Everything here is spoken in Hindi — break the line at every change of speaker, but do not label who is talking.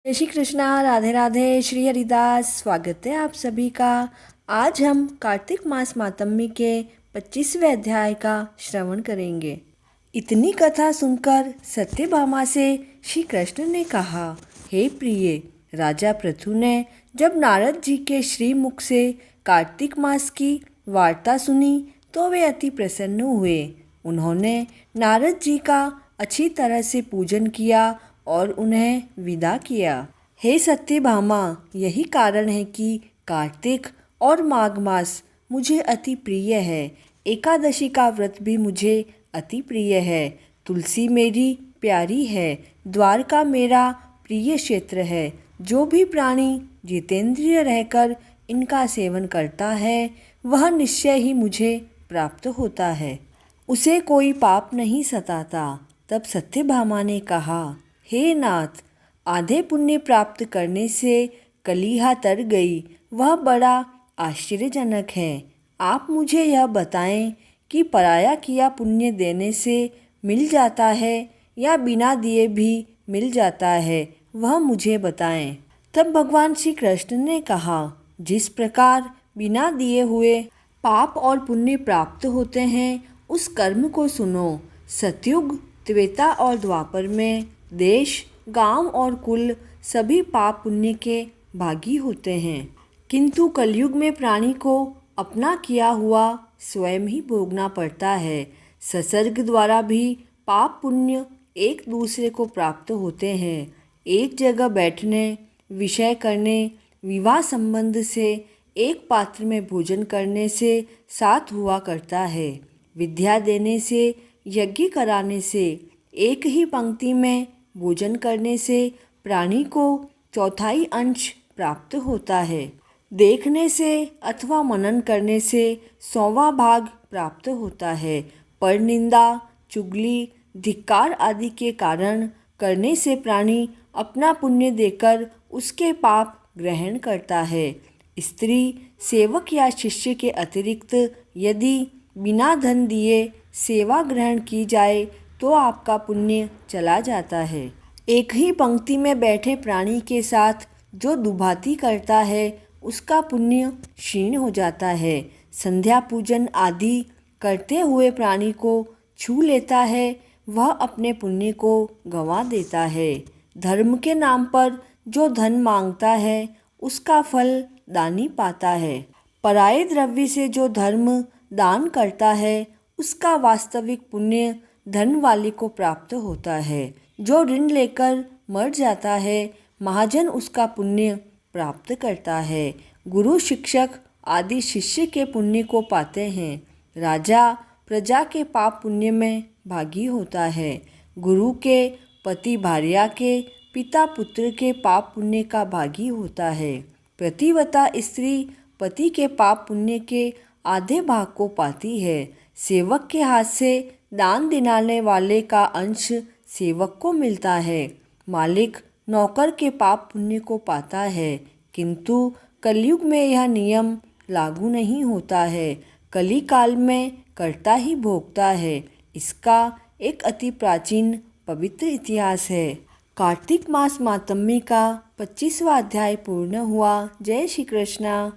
जय श्री कृष्णा। राधे राधे। श्री हरिदास। स्वागत है आप सभी का। आज हम कार्तिक मास मातम्य के 25वें अध्याय का श्रवण करेंगे। इतनी कथा सुनकर सत्यभामा से श्री कृष्ण ने कहा, हे प्रिय, राजा पृथु ने जब नारद जी के श्रीमुख से कार्तिक मास की वार्ता सुनी तो वे अति प्रसन्न हुए। उन्होंने नारद जी का अच्छी तरह से पूजन किया और उन्हें विदा किया। हे सत्यभामा, यही कारण है कि कार्तिक और माघ मास मुझे अति प्रिय है। एकादशी का व्रत भी मुझे अति प्रिय है। तुलसी मेरी प्यारी है। द्वारका मेरा प्रिय क्षेत्र है। जो भी प्राणी जितेंद्रिय रहकर इनका सेवन करता है वह निश्चय ही मुझे प्राप्त होता है। उसे कोई पाप नहीं सताता। तब सत्यभामा ने कहा, हे नाथ, आधे पुण्य प्राप्त करने से कलीहा तर गई, वह बड़ा आश्चर्यजनक है। आप मुझे यह बताएं कि पराया किया पुण्य देने से मिल जाता है या बिना दिए भी मिल जाता है, वह मुझे बताएं। तब भगवान श्री कृष्ण ने कहा, जिस प्रकार बिना दिए हुए पाप और पुण्य प्राप्त होते हैं उस कर्म को सुनो। सतयुग, त्रेता और द्वापर में देश, गांव और कुल सभी पाप पुण्य के भागी होते हैं, किंतु कलयुग में प्राणी को अपना किया हुआ स्वयं ही भोगना पड़ता है। संसर्ग द्वारा भी पाप पुण्य एक दूसरे को प्राप्त होते हैं। एक जगह बैठने, विषय करने, विवाह संबंध से, एक पात्र में भोजन करने से साथ हुआ करता है। विद्या देने से, यज्ञ कराने से, एक ही पंक्ति में भोजन करने से प्राणी को चौथाई अंश प्राप्त होता है। देखने से अथवा मनन करने से 100वां भाग प्राप्त होता है। पर निंदा, चुगली, धिक्कार आदि के कारण करने से प्राणी अपना पुण्य देकर उसके पाप ग्रहण करता है। स्त्री, सेवक या शिष्य के अतिरिक्त यदि बिना धन दिए सेवा ग्रहण की जाए तो आपका पुण्य चला जाता है। एक ही पंक्ति में बैठे प्राणी के साथ जो दुभाती करता है उसका पुण्य क्षीण हो जाता है। संध्या पूजन आदि करते हुए प्राणी को छू लेता है, वह अपने पुण्य को गंवा देता है। धर्म के नाम पर जो धन मांगता है उसका फल दानी पाता है। पराये द्रव्य से जो धर्म दान करता है उसका वास्तविक पुण्य धन वाले को प्राप्त होता है। जो ऋण लेकर मर जाता है महाजन उसका पुण्य प्राप्त करता है। गुरु, शिक्षक आदि शिष्य के पुण्य को पाते हैं। राजा प्रजा के पाप पुण्य में भागी होता है। गुरु के पति भार्या के, पिता पुत्र के पाप पुण्य का भागी होता है। प्रतिव्रता स्त्री पति के पाप पुण्य के आधे भाग को पाती है। सेवक के हाथ से दान दिलाने वाले का अंश सेवक को मिलता है। मालिक नौकर के पाप पुण्य को पाता है, किंतु कलयुग में यह नियम लागू नहीं होता है। कली काल में कर्ता ही भोगता है। इसका एक अति प्राचीन पवित्र इतिहास है। कार्तिक मास मातम्य का 25वां अध्याय पूर्ण हुआ। जय श्री कृष्णा।